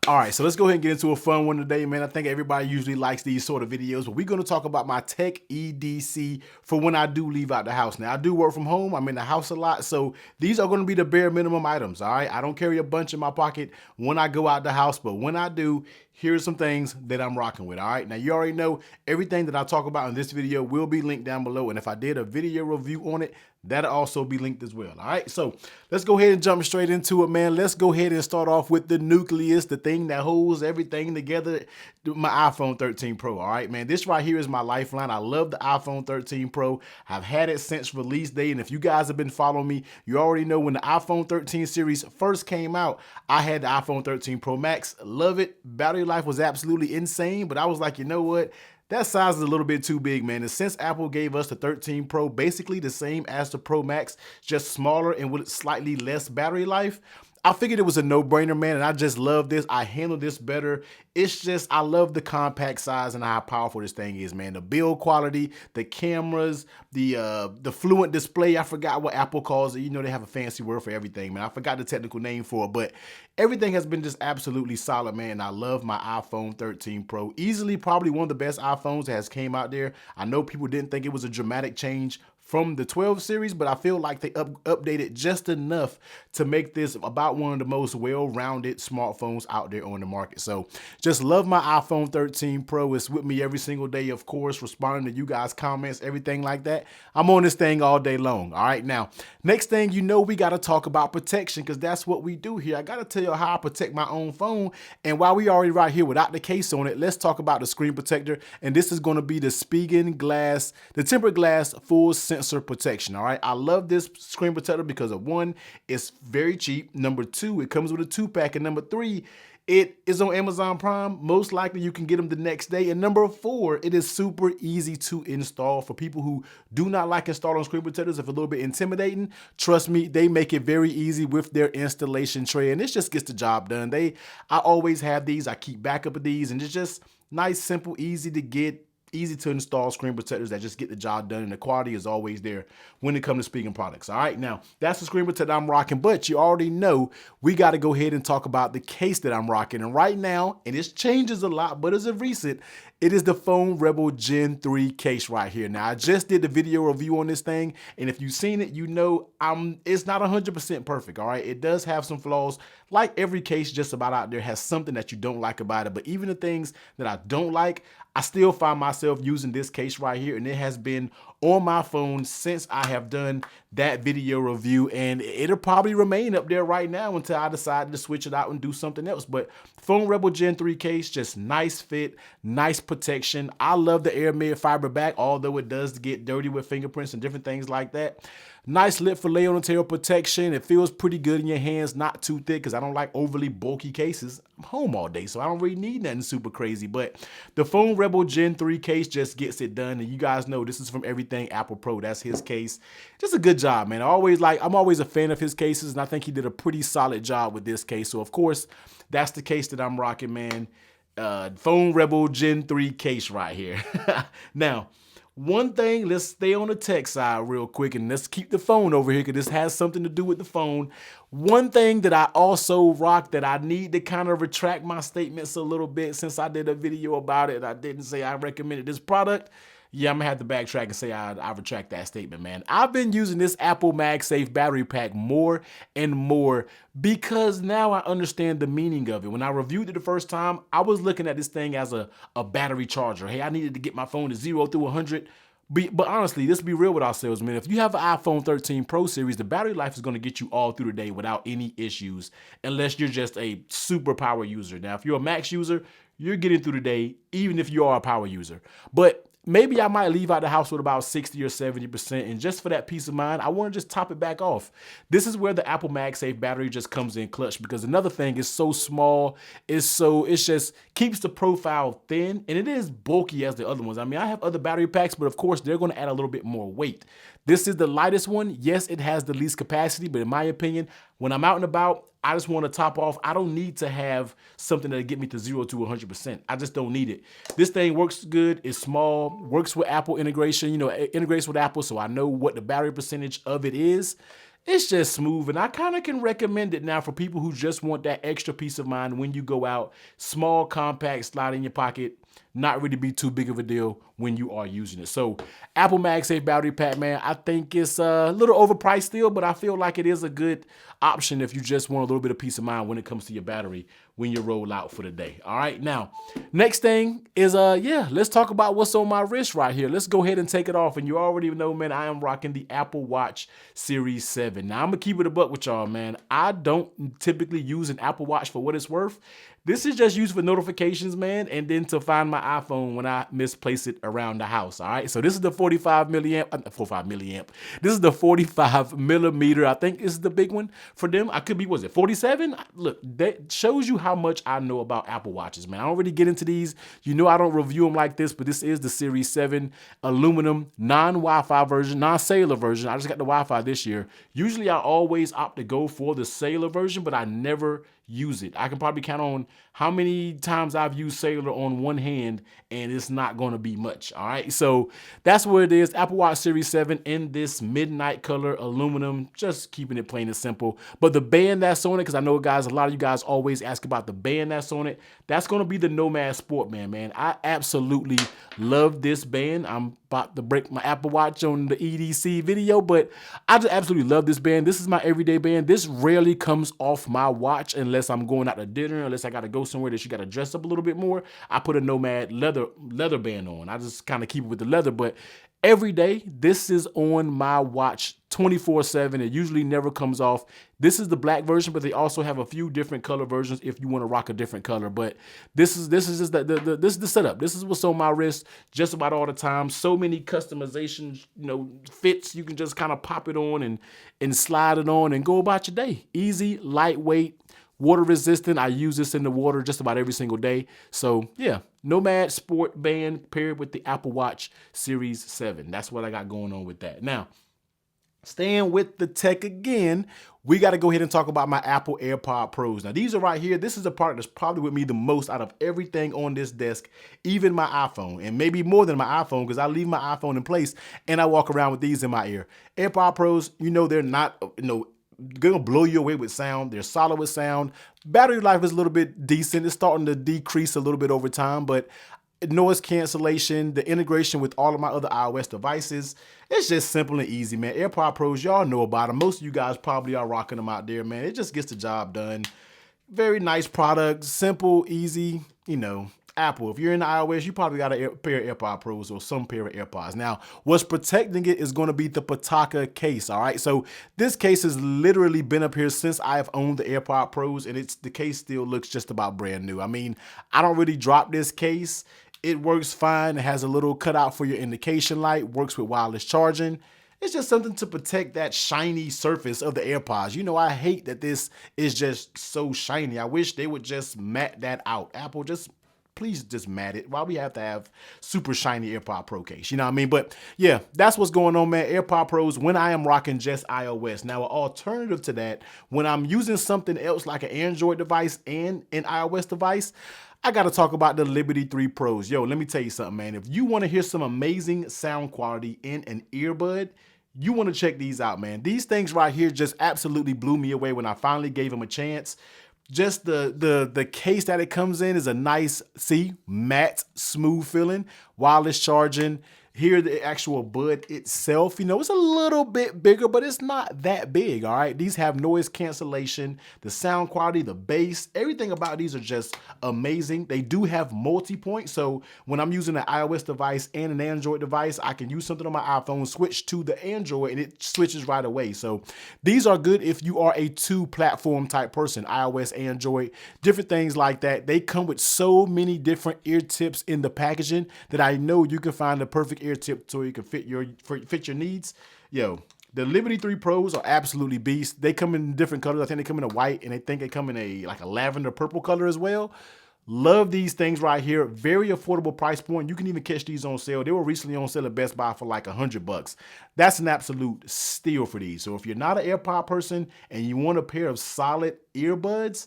All right, so let's go ahead and get into a fun one today, man. I think everybody usually likes these sort of videos, but we're going to talk about my tech EDC for when I do leave out the house. Now, I do work from home. I'm in the house a lot, so these are going to be the bare minimum items, all right? I don't carry a bunch in my pocket when I go out the house, but when I do, here's some things that I'm rocking with, all right? Now, you already know everything that I talk about in this video will be linked down below, and if I did a video review on it, that'll also be linked as well, all right? So let's go ahead and jump straight into it, man. Let's go ahead and start off with the nucleus, the thing that holds everything together, my iPhone 13 Pro, all right, man? This right here is my lifeline. I love the iPhone 13 Pro. I've had it since release day, and if you guys have been following me, you already know when the iPhone 13 series first came out, I had the iPhone 13 Pro Max. Love it. Battery life was absolutely insane, but I was like, you know what? That size is a little bit too big, man. And since Apple gave us the 13 Pro, basically the same as the Pro Max, just smaller and with slightly less battery life, I figured it was a no-brainer, man, and I just love this. I handle this better. It's just, I love the compact size and how powerful this thing is, man. The build quality, the cameras, the fluent display. I forgot what Apple calls it. You know, they have a fancy word for everything, man. I forgot the technical name for it, but everything has been just absolutely solid, man. I love my iPhone 13 Pro. Easily probably one of the best iPhones that has came out there. I know people didn't think it was a dramatic change from the 12 series, but I feel like they updated just enough to make this about one of the most well-rounded smartphones out there on the market. So just love my iPhone 13 Pro. It's with me every single day, of course, responding to you guys' comments, everything like that. I'm on this thing all day long. All right, now, next thing you know, we got to talk about protection because that's what we do here. I got to tell you how I protect my own phone. And while we already right here without the case on it, let's talk about the screen protector. And this is going to be the Spigen glass, the tempered glass full sensor protection. All right, I love this screen protector because of one, it's very cheap. Number two, it comes with a 2-pack, and number three, it is on Amazon Prime. Most likely you can get them the next day. And number four, it is super easy to install for people who do not like installing screen protectors. If a little bit intimidating, trust me, they make it very easy with their installation tray, and this just gets the job done. I always have these. I keep backup of these, and it's just nice, simple, easy to get, easy to install screen protectors that just get the job done, and the quality is always there when it comes to Spigen products. All right, now that's the screen protector I'm rocking, but you already know we got to go ahead and talk about the case that I'm rocking. And right now, and this changes a lot, but as of recent, it is the Phone Rebel Gen 3 case right here. Now, I just did the video review on this thing, and if you've seen it, you know it's not 100% perfect, all right? It does have some flaws. Like every case just about out there has something that you don't like about it, but even the things that I don't like, I still find myself using this case right here, and it has been on my phone since I have done that video review, and it'll probably remain up there right now until I decide to switch it out and do something else. But Phone Rebel Gen 3 case, just nice fit, nice protection. I love the air-made fiber back, although it does get dirty with fingerprints and different things like that. Nice lip fillet on the tail protection. It feels pretty good in your hands, not too thick because I don't like overly bulky cases. I'm home all day, so I don't really need nothing super crazy. But the Phone Rebel Gen 3 case just gets it done. And you guys know this is from Everything Apple Pro. That's his case. Just a good job, man. I'm always a fan of his cases, and I think he did a pretty solid job with this case. So, of course, that's the case that I'm rocking, man. Phone Rebel Gen 3 case right here. Now, one thing, let's stay on the tech side real quick, and let's keep the phone over here because this has something to do with the phone. One thing that I also rock that I need to kind of retract my statements a little bit since I did a video about it. I didn't say I recommended this product. Yeah, I'm gonna have to backtrack and say I retract that statement, man. I've been using this Apple MagSafe battery pack more and more because now I understand the meaning of it. When I reviewed it the first time, I was looking at this thing as a battery charger. Hey, I needed to get my phone to 0 through 100. But honestly, let's be real with ourselves, man. If you have an iPhone 13 Pro series, the battery life is going to get you all through the day without any issues, unless you're just a super power user. Now, if you're a Max user, you're getting through the day, even if you are a power user. But maybe I might leave out the house with about 60 or 70%, and just for that peace of mind, I want to just top it back off. This is where the Apple MagSafe battery just comes in clutch, because another thing is so small, it just keeps the profile thin, and it is bulky as the other ones. I mean, I have other battery packs, but of course, they're going to add a little bit more weight. This is the lightest one. Yes, it has the least capacity, but in my opinion, when I'm out and about, I just want to top off. I don't need to have something that'll get me to 0 to 100%. I just don't need it. This thing works good. It's small, works with Apple integration. You know, it integrates with Apple, so I know what the battery percentage of it is. It's just smooth, and I kind of can recommend it now for people who just want that extra peace of mind when you go out. Small, compact, slide in your pocket, not really be too big of a deal when you are using it. So Apple MagSafe battery pack, man, I think it's a little overpriced still, but I feel like it is a good option if you just want a little bit of peace of mind when it comes to your battery when you roll out for the day. All right, now, next thing is, let's talk about what's on my wrist right here. Let's go ahead and take it off. And you already know, man, I am rocking the Apple Watch Series 7. Now, I'm going to keep it a buck with y'all, man. I don't typically use an Apple Watch for what it's worth. This is just used for notifications, man, and then to find my iPhone when I misplace it around the house, all right? So this is the 45 milliamp. This is the 45 millimeter. I think is the big one for them. I could be, was it 47? Look, that shows you how much I know about Apple Watches, man. I don't really get into these. You know I don't review them like this, but this is the Series 7 aluminum, non-Wi-Fi version, non-cellular version. I just got the Wi-Fi this year. Usually I always opt to go for the cellular version, but I never use it. I can probably count on how many times I've used cellular on one hand, and it's not going to be much. All right. So that's what it is. Apple Watch Series 7 in this midnight color aluminum, just keeping it plain and simple. But the band that's on it, because I know guys, a lot of you guys always ask about the band that's on it. That's going to be the Nomad Sportman, man. I absolutely love this band. I'm about to break my Apple Watch on the EDC video, but I just absolutely love this band. This is my everyday band. This rarely comes off my watch unless I'm going out to dinner, unless I got to go somewhere that you got to dress up a little bit more. I put a Nomad leather band on. I just kind of keep it with the leather, but every day, this is on my watch 24/7. It usually never comes off. This is the black version, but they also have a few different color versions if you want to rock a different color. But this is just this is the setup. This is what's on my wrist just about all the time. So many customizations, fits. You can just kind of pop it on and slide it on and go about your day. Easy, lightweight, water resistant. I use this in the water just about every single day. So yeah, Nomad Sport Band paired with the Apple Watch Series 7. That's what I got going on with that. Now, staying with the tech again, we got to go ahead and talk about my Apple AirPod Pros. Now, these are right here. This is the part that's probably with me the most out of everything on this desk, even my iPhone, and maybe more than my iPhone because I leave my iPhone in place and I walk around with these in my ear. AirPod Pros, they're not, gonna blow you away with sound. They're solid with sound. Battery life is a little bit decent. It's starting to decrease a little bit over time, but noise cancellation, the integration with all of my other iOS devices, it's just simple and easy, man. AirPod Pros, y'all know about them. Most of you guys probably are rocking them out there, man. It just gets the job done. Very nice product, simple, easy, Apple, if you're in the iOS, you probably got a pair of AirPod Pros or some pair of AirPods. Now, what's protecting it is going to be the Pataka case, all right? So this case has literally been up here since I have owned the AirPod Pros, and the case still looks just about brand new. I mean, I don't really drop this case. It works fine. It has a little cutout for your indication light, works with wireless charging. It's just something to protect that shiny surface of the AirPods. I hate that this is just so shiny. I wish they would just matte that out. Apple, please just matte it. Why we have to have super shiny AirPod Pro case? You know what I mean? But yeah, that's what's going on, man. AirPod Pros when I am rocking just iOS. Now, an alternative to that, when I'm using something else like an Android device and an iOS device, I got to talk about the Liberty 3 Pros. Yo, let me tell you something, man. If you want to hear some amazing sound quality in an earbud, you want to check these out, man. These things right here just absolutely blew me away when I finally gave them a chance. Just the case that it comes in is a nice, matte, smooth feeling, wireless charging. Here, the actual bud itself, it's a little bit bigger, but it's not that big, all right? These have noise cancellation, the sound quality, the bass, everything about these are just amazing. They do have multi-point, so when I'm using an iOS device and an Android device, I can use something on my iPhone, switch to the Android, and it switches right away. So these are good if you are a two-platform type person, iOS, Android, different things like that. They come with so many different ear tips in the packaging that I know you can find the perfect ear tip so you can fit your needs. Yo, the Liberty 3 Pros are absolutely beast. They come in different colors. I think they come in a white, and I think they come in a lavender purple color as well. Love these things right here. Very affordable price point. You can even catch these on sale. They were recently on sale at Best Buy for like $100. That's an absolute steal for these. So if you're not an AirPod person and you want a pair of solid earbuds,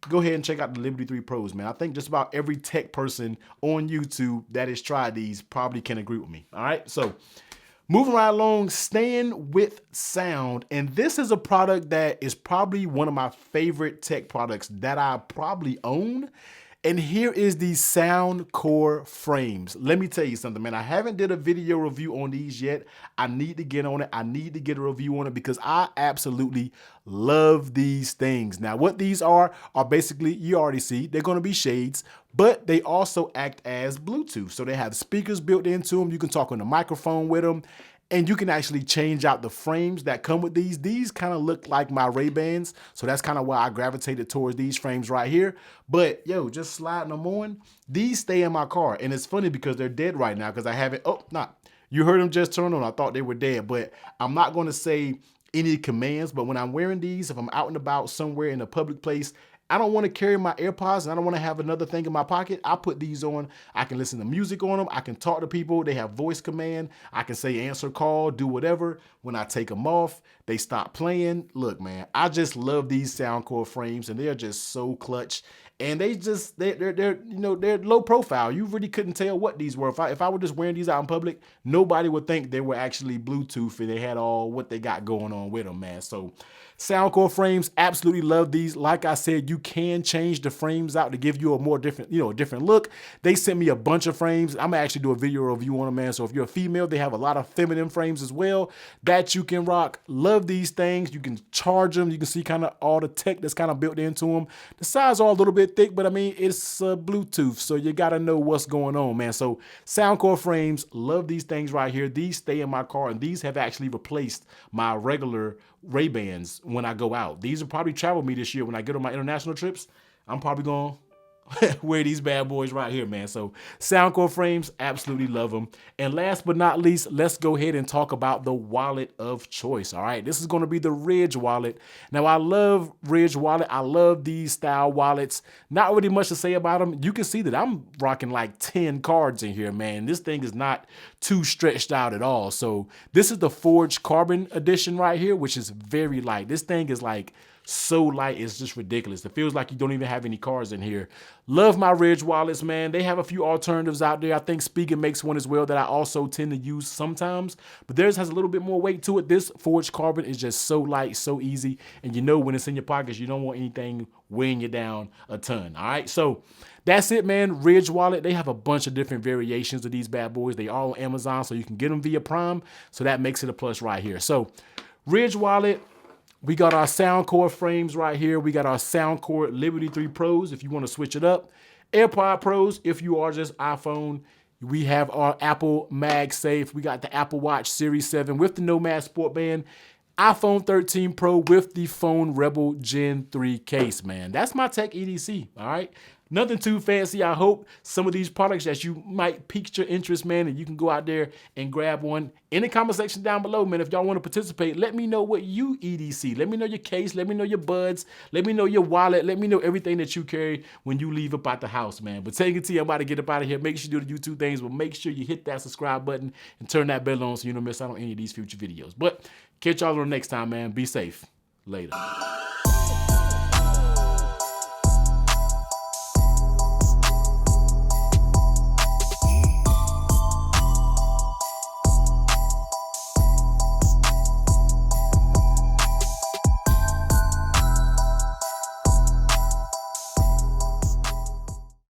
go ahead and check out the Liberty 3 Pros, man. I think just about every tech person on YouTube that has tried these probably can agree with me. All right, so Moving right along, staying with sound. And this is a product that is probably one of my favorite tech products that I probably own. And here is the Soundcore Frames. Let me tell you something, man. I haven't did a video review on these yet. I need to get on it. I need to get a review on it because I absolutely love these things. Now, what these are basically, you already see, they're going to be shades, but they also act as Bluetooth. So they have speakers built into them. You can talk on the microphone with them. And you can actually change out the frames that come with these. These kind of look like my Ray-Bans. So that's kind of why I gravitated towards these frames right here. But yo, just sliding them on. These stay in my car. And it's funny because they're dead right now because I haven't, you heard them just turn on. I thought they were dead, but I'm not going to say any commands. But when I'm wearing these, if I'm out and about somewhere in a public place, I don't want to carry my AirPods and I don't want to have another thing in my pocket. I put these on. I can listen to music on them. I can talk to people. They have voice command. I can say answer call, do whatever. When I take them off, they stop playing. Look, man, I just love these Soundcore Frames and they're just so clutch. And they're low profile. You really couldn't tell what these were. If I were just wearing these out in public, nobody would think they were actually Bluetooth and they had all what they got going on with them, man. So Soundcore Frames, absolutely love these. Like I said, you can change the frames out to give you a more different, a different look. They sent me a bunch of frames. I'm gonna actually do a video review on them, man. So if you're a female, they have a lot of feminine frames as well that you can rock. Love these things. You can charge them. You can see kind of all the tech that's kind of built into them. The sides are a little bit thick, but I mean, it's Bluetooth, so you gotta know what's going on, man. So Soundcore Frames, love these things right here. These stay in my car, and these have actually replaced my regular Ray-Bans when I go out. These will probably travel me this year when I get on my international trips. I'm probably going to wear these bad boys right here, man. So Soundcore Frames, absolutely love them. And last but not least, let's go ahead and talk about the wallet of choice. All right, this is going to be the Ridge wallet. Now, I love Ridge wallet. I love these style wallets. Not really much to say about them. You can see that I'm rocking like 10 cards in here, man. This thing is not too stretched out at all. So this is the Forged Carbon edition right here, which is very light. This thing is like so light, it's just ridiculous. It feels like you don't even have any cards in here. Love my Ridge wallets, man. They have a few alternatives out there. I think Spigen makes one as well that I also tend to use sometimes, but theirs has a little bit more weight to it. This Forged Carbon is just so light, so easy, and you know when it's in your pockets, you don't want anything weighing you down a ton. All right, so that's it, man. Ridge wallet, they have a bunch of different variations of these bad boys. They all on Amazon, so you can get them via Prime, so that makes it a plus right here. So Ridge wallet, we got our Soundcore Frames right here. We got our Soundcore Liberty 3 Pros if you want to switch it up. AirPod Pros if you are just iPhone. We have our Apple MagSafe. We got the Apple Watch Series 7 with the Nomad Sport Band. iPhone 13 Pro with the Phone Rebel Gen 3 case, man. That's my tech EDC, all right? Nothing too fancy. I hope some of these products that you might pique your interest, man, and you can go out there and grab one. In the comment section down below, man, if y'all want to participate, let me know what you EDC. Let me know your case. Let me know your buds. Let me know your wallet. Let me know everything that you carry when you leave up out the house, man. But take it to you. I'm about to get up out of here. Make sure you do the YouTube things, but make sure you hit that subscribe button and turn that bell on so you don't miss out on any of these future videos. But catch y'all on the next time, man. Be safe. Later.